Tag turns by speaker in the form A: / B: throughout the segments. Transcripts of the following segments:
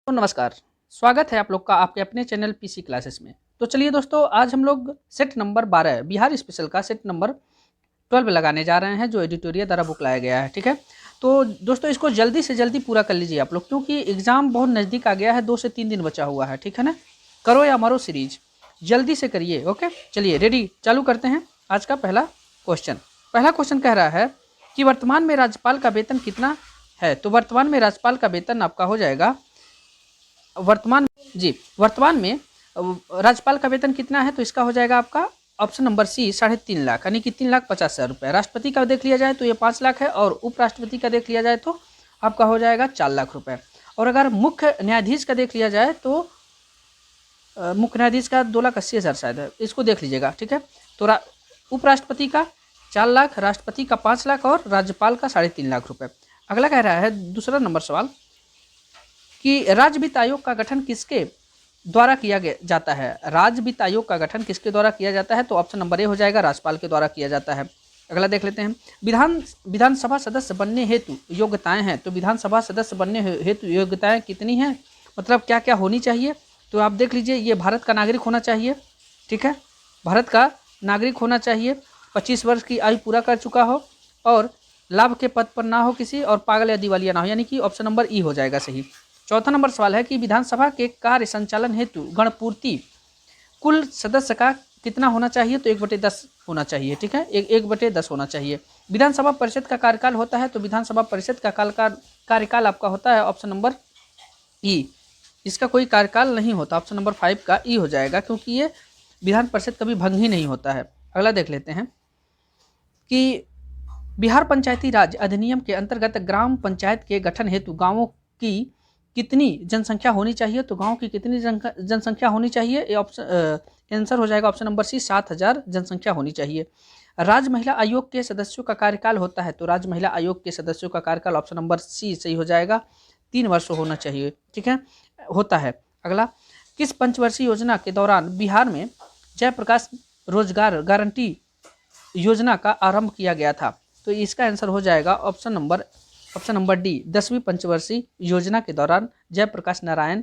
A: तो नमस्कार, स्वागत है आप लोग का आपके अपने चैनल पीसी क्लासेस में। तो चलिए दोस्तों, आज हम लोग सेट नंबर 12 बिहार स्पेशल का सेट नंबर 12 लगाने जा रहे हैं, जो एडिटोरियल द्वारा बुक लाया गया है। ठीक है, तो दोस्तों इसको जल्दी से जल्दी पूरा कर लीजिए आप लोग, क्योंकि एग्जाम बहुत नज़दीक आ गया है। 2 से 3 दिन बचा हुआ है। ठीक है ना, करो या मरो सीरीज जल्दी से करिए। ओके, चलिए रेडी, चालू करते हैं आज का पहला क्वेश्चन। पहला क्वेश्चन कह रहा है कि वर्तमान में राज्यपाल का वेतन कितना है। तो वर्तमान में राज्यपाल का वेतन आपका हो जाएगा, वर्तमान में राज्यपाल का वेतन कितना है। तो इसका हो जाएगा आपका ऑप्शन नंबर सी 3.5 लाख, यानी कि 3,50,000 रुपये। राष्ट्रपति का देख लिया जाए तो ये 5 लाख है, और उपराष्ट्रपति का देख लिया जाए तो आपका हो जाएगा 4 लाख रुपये। और अगर मुख्य न्यायाधीश का देख लिया जाए तो मुख्य न्यायाधीश का 2,80,000 शायद है, इसको देख लीजिएगा। ठीक है, तो उपराष्ट्रपति का 4 लाख, राष्ट्रपति का 5 लाख और राज्यपाल का 3.5 लाख रुपये। अगला कह रहा है दूसरा नंबर सवाल कि राज्य वित्त आयोग का गठन किसके द्वारा किया जाता है। राज्य वित्त आयोग का गठन किसके द्वारा किया जाता है। तो ऑप्शन नंबर ए हो जाएगा, राज्यपाल के द्वारा किया जाता है। अगला देख लेते हैं, विधानसभा सदस्य बनने हेतु योग्यताएं हैं। तो विधानसभा सदस्य बनने हेतु योग्यताएं कितनी हैं, मतलब क्या क्या होनी चाहिए। तो आप देख लीजिए, ये भारत का नागरिक होना चाहिए। ठीक है, भारत का नागरिक होना चाहिए, 25 वर्ष की आयु पूरा कर चुका हो, और लाभ के पद पर ना हो किसी, और पागल या दिवालिया ना हो, यानी कि ऑप्शन नंबर ई हो जाएगा सही। चौथा नंबर सवाल है कि विधानसभा के कार्य संचालन हेतु गणपूर्ति कुल सदस्य का कितना होना चाहिए। तो 1/10 होना चाहिए। ठीक है, 1/10 होना चाहिए। विधानसभा परिषद का कार्यकाल होता है। तो विधानसभा परिषद का कार्यकाल आपका होता है ऑप्शन नंबर ई, इसका कोई कार्यकाल नहीं होता। ऑप्शन नंबर 5 का ई हो जाएगा, क्योंकि ये विधान परिषद कभी भंग ही नहीं होता है। अगला देख लेते हैं कि बिहार पंचायती राज अधिनियम के अंतर्गत ग्राम पंचायत के गठन हेतु गाँवों की कितनी जनसंख्या होनी चाहिए। तो गांव की कितनी जनसंख्या होनी चाहिए, ये ऑप्शन आंसर हो जाएगा ऑप्शन नंबर सी 7,000 जनसंख्या होनी चाहिए। राज्य महिला आयोग के सदस्यों का कार्यकाल होता है। तो राज्य महिला आयोग के सदस्यों का कार्यकाल ऑप्शन नंबर सी सही हो जाएगा, 3 वर्ष होना चाहिए। ठीक है, होता है। अगला, किस पंचवर्षीय योजना के दौरान बिहार में जयप्रकाश रोजगार गारंटी योजना का आरंभ किया गया था। तो इसका आंसर हो जाएगा ऑप्शन नंबर डी, 10वीं पंचवर्षीय योजना के दौरान जयप्रकाश नारायण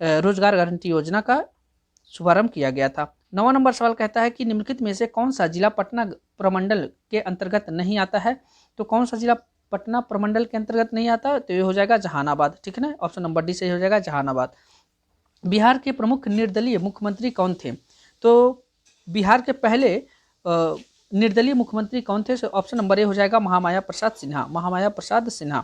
A: रोजगार गारंटी योजना का शुभारंभ किया गया था। 9वां नंबर सवाल कहता है कि निम्नलिखित में से कौन सा जिला पटना प्रमंडल के अंतर्गत नहीं आता है। तो कौन सा जिला पटना प्रमंडल के अंतर्गत नहीं आता, तो ये हो जाएगा जहानाबाद। ठीक है ना, ऑप्शन नंबर डी सही हो जाएगा, जहानाबाद। बिहार के प्रमुख निर्दलीय मुख्यमंत्री कौन थे। तो बिहार के पहले निर्दलीय मुख्यमंत्री कौन थे। ऑप्शन नंबर ए हो जाएगा, महामाया प्रसाद सिन्हा। महामाया प्रसाद सिन्हा।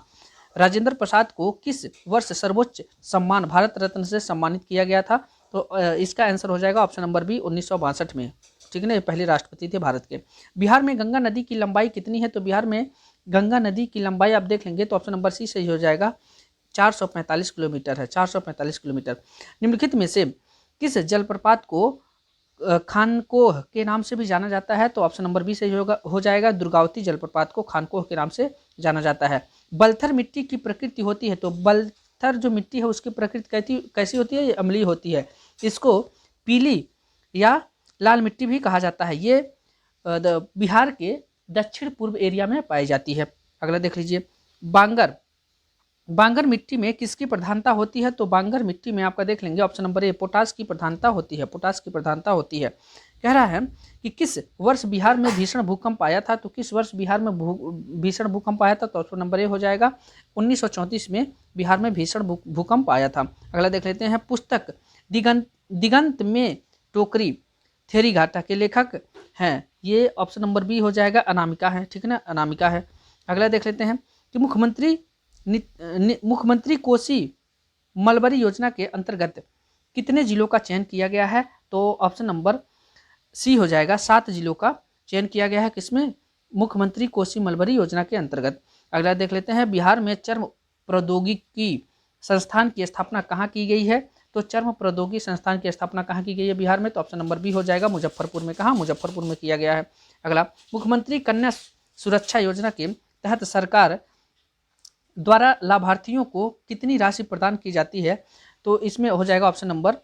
A: राजेंद्र प्रसाद को किस वर्ष सर्वोच्च सम्मान भारत रत्न से सम्मानित किया गया था। तो इसका आंसर हो जाएगा ऑप्शन नंबर बी, 1962 में। ठीक है ना, ये पहले राष्ट्रपति थे भारत के। बिहार में गंगा नदी की लंबाई कितनी है। तो बिहार में गंगा नदी की लंबाई आप देख लेंगे तो ऑप्शन नंबर सी सही हो जाएगा, 445 किलोमीटर है, 445 किलोमीटर। निम्नलिखित में से किस जलप्रपात को खानकोह के नाम से भी जाना जाता है। तो ऑप्शन नंबर बी सही हो जाएगा, दुर्गावती जलप्रपात को खानकोह के नाम से जाना जाता है। बलथर मिट्टी की प्रकृति होती है। तो बलथर जो मिट्टी है उसकी प्रकृति कैसी होती है, ये अम्लीय होती है। इसको पीली या लाल मिट्टी भी कहा जाता है। ये बिहार के दक्षिण पूर्व एरिया में पाई जाती है। अगला देख लीजिए, बांगर मिट्टी में किसकी प्रधानता होती है। तो बांगर मिट्टी में आपका देख लेंगे ऑप्शन नंबर ए, पोटास की प्रधानता होती है। पोटास की प्रधानता होती है। कह रहा है कि किस वर्ष बिहार में भीषण भूकंप आया था। तो किस वर्ष बिहार में भीषण भूकंप आया था। तो ऑप्शन नंबर ए हो जाएगा, 1934 में बिहार में भीषण भूकंप आया था। अगला देख लेते हैं, पुस्तक दिगंत में टोकरी थेरी घाटा के लेखक हैं। ये ऑप्शन नंबर बी हो जाएगा, अनामिका है। ठीक है ना, अनामिका है। अगला देख लेते हैं कि मुख्यमंत्री कोसी मलबरी योजना के अंतर्गत कितने जिलों का चयन किया गया है। तो ऑप्शन नंबर सी हो जाएगा, 7 जिलों का चयन किया गया है। किसमें, मुख्यमंत्री कोसी मलबरी योजना के अंतर्गत। अगला देख लेते हैं, बिहार में चर्म प्रौद्योगिकी संस्थान की स्थापना कहाँ की गई है। तो चर्म प्रौद्योगिकी संस्थान की स्थापना कहाँ की गई है बिहार में। तो ऑप्शन नंबर बी हो जाएगा, मुजफ्फरपुर में। कहाँ, मुजफ्फरपुर में किया गया है। अगला, मुख्यमंत्री कन्या सुरक्षा योजना के तहत सरकार द्वारा लाभार्थियों को कितनी राशि प्रदान की जाती है। तो इसमें हो जाएगा ऑप्शन नंबर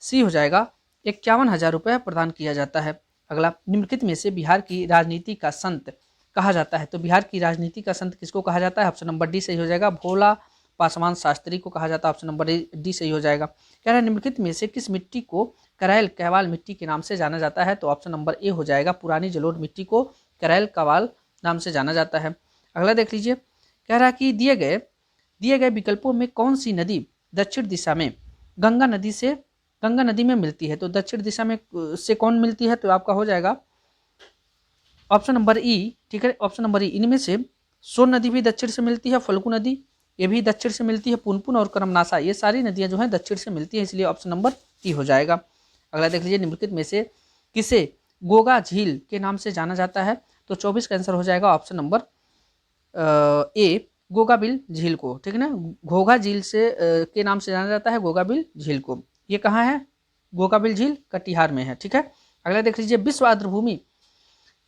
A: सी हो जाएगा, 51,000 रुपये प्रदान किया जाता है। अगला, निम्नलिखित में से बिहार की राजनीति का संत कहा जाता है। तो बिहार की राजनीति का संत किसको कहा जाता है। ऑप्शन नंबर डी सही हो जाएगा, भोला पासवान शास्त्री को कहा जाता है। ऑप्शन नंबर डी सही हो जाएगा। कह रहा है निम्नलिखित में से किस मिट्टी को करैल कैवाल मिट्टी के नाम से जाना जाता है, तो ऑप्शन नंबर ए हो जाएगा। पुरानी जलोढ़ मिट्टी को करैल कैवाल नाम से जाना जाता है। अगला देख लीजिए, कह रहा है कि दिए गए विकल्पों में कौन सी नदी दक्षिण दिशा में गंगा नदी में मिलती है, तो दक्षिण दिशा में से कौन मिलती है, तो आपका हो जाएगा ऑप्शन नंबर ई। ठीक है, ऑप्शन नंबर ई। इनमें से सोन नदी भी दक्षिण से मिलती है, फल्गु नदी ये भी दक्षिण से मिलती है, पुनपुन और करमनासा ये सारी नदियां जो हैं दक्षिण से मिलती हैं, इसलिए ऑप्शन नंबर ई हो जाएगा। अगला देख लीजिए, निम्नलिखित में से किसे गोगा झील के नाम से जाना जाता है, तो 24 का आंसर हो जाएगा ऑप्शन नंबर ए, गोगाबिल झील को। ठीक है ना, घोघा झील से के नाम से जाना जाता है गोगाबिल झील को। ये कहाँ है, गोगाबिल झील कटिहार में है। ठीक है, अगला देख लीजिए, विश्व आर्द्रभूमि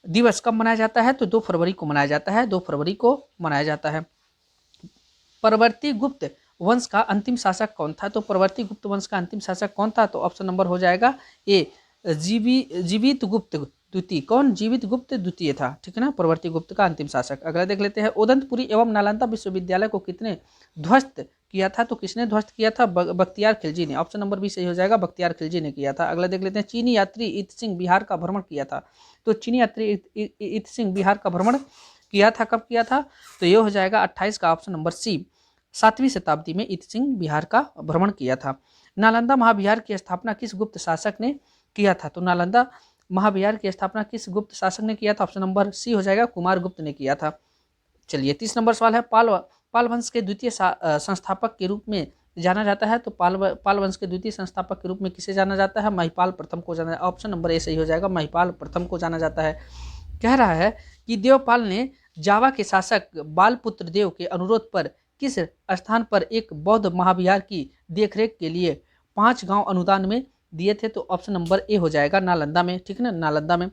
A: दिवस कब मनाया जाता है, तो 2 फरवरी को मनाया जाता है, 2 फरवरी को मनाया जाता है। परवर्ती गुप्त वंश का अंतिम शासक कौन था, तो परवर्ती गुप्त वंश का अंतिम शासक कौन था, तो ऑप्शन नंबर हो जाएगा ए, जीवित गुप्त द्वितीय। कौन, जीवित गुप्त द्वितीय था। ठीक है ना, परवर्ती गुप्त का अंतिम शासक। अगला देख लेते हैं, उदंतपुरी एवं नालंदा विश्वविद्यालय को कितने ध्वस्त किया था, तो किसने ध्वस्त किया था, बख्तियार खिलजी ने। ऑप्शन नंबर बी सही हो जाएगा, बख्तियार खिलजी ने किया था। अगला देख लेते हैं, चीनी यात्री इत सिंह बिहार का भ्रमण किया था, तो चीनी यात्री इत सिंह बिहार का भ्रमण किया था, कब किया था, तो ये हो जाएगा 28 का ऑप्शन नंबर सी। 7वीं शताब्दी में इत सिंह बिहार का भ्रमण किया था। नालंदा महाविहार की स्थापना किस गुप्त शासक ने किया था, तो नालंदा महाविहार की स्थापना किस गुप्त शासक ने किया था, ऑप्शन नंबर सी हो जाएगा, कुमार गुप्त ने किया था। चलिए 30 नंबर सवाल है, पाल वंश के द्वितीय संस्थापक के रूप में जाना जाता है, तो पाल वंश के द्वितीय संस्थापक के रूप में किसे जाना जाता है, महिपाल प्रथम को जाना। ऑप्शन नंबर ए सही हो जाएगा, महिपाल प्रथम को जाना जाता है। कह रहा है कि देवपाल ने जावा के शासक बालपुत्र देव के अनुरोध पर किस स्थान पर एक बौद्ध महाविहार की देखरेख के लिए 5 गांव अनुदान में दिए थे, तो ऑप्शन नंबर ए हो जाएगा, नालंदा में। ठीक है ना, नालंदा में।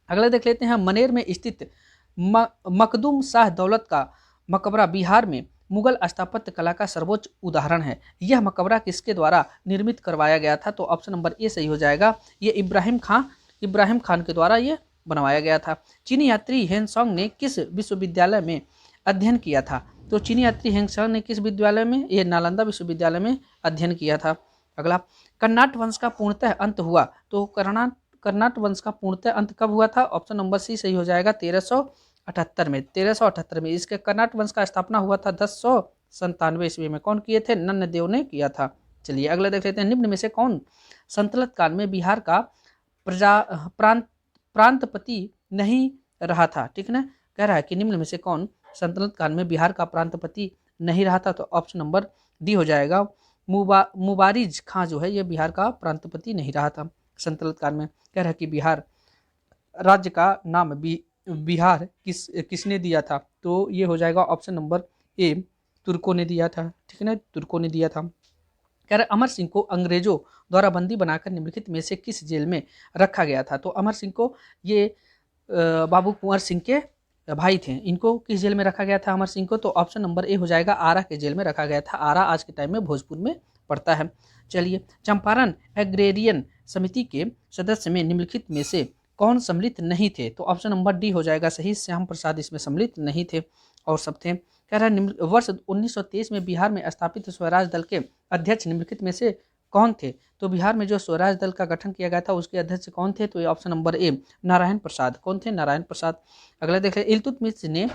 A: अगला देख लेते हैं, मनेर में स्थित मखदूम शाह दौलत का मकबरा बिहार में मुगल स्थापत्य कला का सर्वोच्च उदाहरण है। यह मकबरा किसके द्वारा निर्मित करवाया गया था, तो ऑप्शन नंबर ए सही हो जाएगा, ये इब्राहिम खान के द्वारा ये बनवाया गया था। चीनी यात्री हेनसोंग ने किस विश्वविद्यालय में अध्ययन किया था, तो चीनी यात्री हेनसोंग ने किस विद्यालय में, ये नालंदा विश्वविद्यालय में अध्ययन किया था। अगला, कर्नाट वंश का पूर्णतः अंत हुआ, तो कर्नाट वंश का पूर्णतः अंत कब हुआ था, ऑप्शन नंबर सी सही हो जाएगा, 1378 में। इसके कर्नाट वंश का स्थापना हुआ था 1097 ईस्वी में। कौन किए थे, नन्नदेव ने किया था। चलिए अगला देख लेते हैं, निम्न में से कौन संतलत काल में बिहार का प्रांतपति नहीं रहा था। ठीक है ना, कह रहा है कि निम्न में से कौन संतलत काल में बिहार का प्रांतपति नहीं रहा था, तो ऑप्शन नंबर डी हो जाएगा, मुबारिज खां जो है ये बिहार का प्रांतपति नहीं रहा था संतलत काल में। कह रहा है कि बिहार राज्य का नाम बिहार किसने दिया था, तो ये हो जाएगा ऑप्शन नंबर ए, तुर्कों ने दिया था। ठीक है ना, तुर्कों ने दिया था। कह रहा अमर सिंह को अंग्रेजों द्वारा बंदी बनाकर निम्नलिखित में से किस जेल में रखा गया था, तो अमर सिंह को ये बाबू कुंवर सिंह के भाई थे, इनको किस जेल में रखा गया था अमर सिंह को, तो ऑप्शन नंबर ए हो जाएगा, आरा के जेल में रखा गया था। आरा आज के टाइम में भोजपुर में पड़ता है। चलिए, चंपारण एग्रेरियन समिति के सदस्य में निम्नलिखित में से कौन सम्मिलित नहीं थे, तो ऑप्शन नंबर डी हो जाएगा सही, श्याम प्रसाद इसमें सम्मिलित नहीं थे और सब थे। कह रहा है वर्ष 1923 में बिहार में स्थापित स्वराज दल के अध्यक्ष निम्नलिखित में से कौन थे, तो बिहार में जो स्वराज दल का गठन किया गया था उसके अध्यक्ष कौन थे, तो ये option number A, Narayan Prasad. कौन थे, नारायण प्रसाद। अगला देख रहे, इल्तुतमिश ने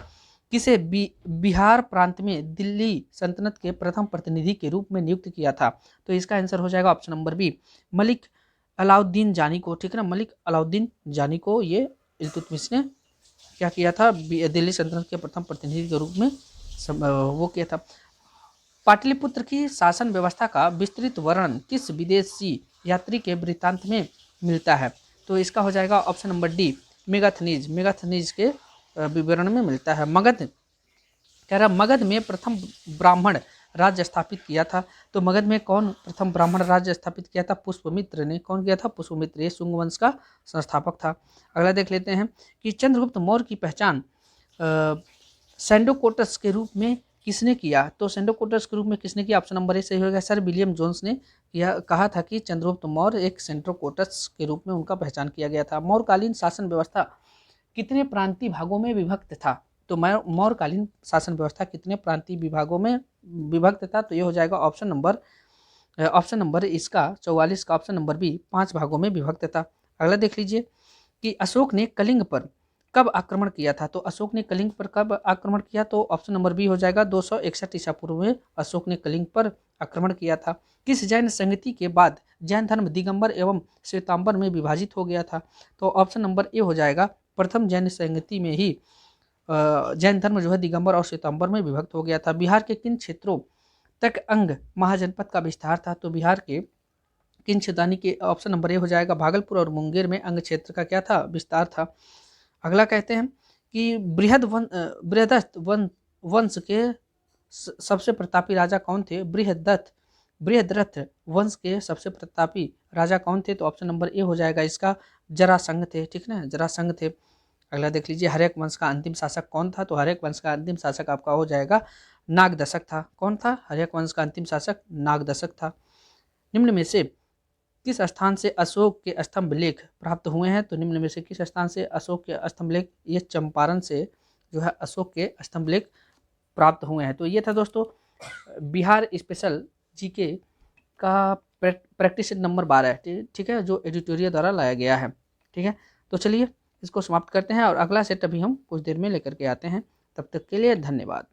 A: किसे बिहार प्रांत में दिल्ली सल्तनत के प्रथम प्रतिनिधि के रूप में नियुक्त किया था, तो इसका आंसर हो जाएगा option number B, Malik Alauddin Jani को। ठीक है ना, मलिक अलाउद्दीन जानी को ये इल्तुतमिश ने क्या किया था, दिल्ली सल्तनत के प्रथम प्रतिनिधि के रूप में वो किया था। पाटलिपुत्र की शासन व्यवस्था का विस्तृत वर्णन किस विदेशी यात्री के वृत्तांत में मिलता है, तो इसका हो जाएगा ऑप्शन नंबर डी, मेगाथनीज के विवरण में मिलता है। मगध, कह रहा मगध में प्रथम ब्राह्मण राज्य स्थापित किया था, तो मगध में कौन प्रथम ब्राह्मण राज्य स्थापित किया था, पुष्पमित्र ने। कौन किया था, पुष्पमित्र, ये शुंग वंश का संस्थापक था। अगला देख लेते हैं कि चंद्रगुप्त मौर्य की पहचान सैंडोकोटस के रूप में किसने किया, तो सैंडोकोटस के रूप में किसने किया, ऑप्शन नंबर ए सही होगा, सर विलियम जोन्स ने यह कहा था कि चंद्रगुप्त मौर्य एक सैंडोकोटस के रूप में उनका पहचान किया गया था। मौर्यकालीन शासन व्यवस्था कितने प्रांतीय भागों में विभक्त था, तो मौर्यकालीन शासन व्यवस्था कितने प्रांतीय विभागों में विभक्त था? तो ये हो जाएगा ऑप्शन नंबर इसका 44 का ऑप्शन नंबर बी 5 भागों में विभक्त था। अगला देख लीजिए कि अशोक ने कलिंग पर कब आक्रमण किया था? तो अशोक ने कलिंग पर कब आक्रमण किया? तो ऑप्शन नंबर बी हो जाएगा 261 ईसा पूर्व में अशोक ने कलिंग पर आक्रमण किया था। किस जैन संगति के बाद जैन धर्म दिगंबर एवं श्वेतांबर में विभाजित हो गया था? तो ऑप्शन नंबर ए हो जाएगा प्रथम जैन संगति में ही जैन धर्म जो है दिगंबर और श्वेतांबर में विभक्त हो गया था। बिहार के किन क्षेत्रों तक अंग महाजनपद का विस्तार था? तो बिहार के किन क्षेत्रानी के ऑप्शन नंबर ए हो जाएगा भागलपुर और मुंगेर में अंग क्षेत्र का क्या था? विस्तार था। अगला कहते हैं कि बृहदत्त वंश के सबसे प्रतापी राजा कौन थे? बृहद्रथ वंश के सबसे प्रतापी राजा कौन थे? तो ऑप्शन नंबर ए हो जाएगा इसका जरासंध थे। ठीक ना, जरासंध थे। अगला देख लीजिए हर्यक वंश का अंतिम शासक कौन था? तो हर्यक वंश का अंतिम शासक आपका हो जाएगा नागदशक था। कौन था? हर्यक वंश का अंतिम शासक नागदशक था। निम्न में से किस स्थान से अशोक के स्तंभ लेख प्राप्त हुए हैं? तो निम्न में से किस स्थान से अशोक के स्तंभ लेख? ये चंपारण से जो है अशोक के स्तंभ लेख प्राप्त हुए हैं। तो ये था दोस्तों बिहार स्पेशल जीके का प्रैक्टिस नंबर 12, ठीक है, जो एडिटोरियल द्वारा लाया गया है। ठीक है, तो चलिए इसको समाप्त करते हैं और अगला सेट अभी हम कुछ देर में लेकर के आते हैं। तब तक के लिए धन्यवाद।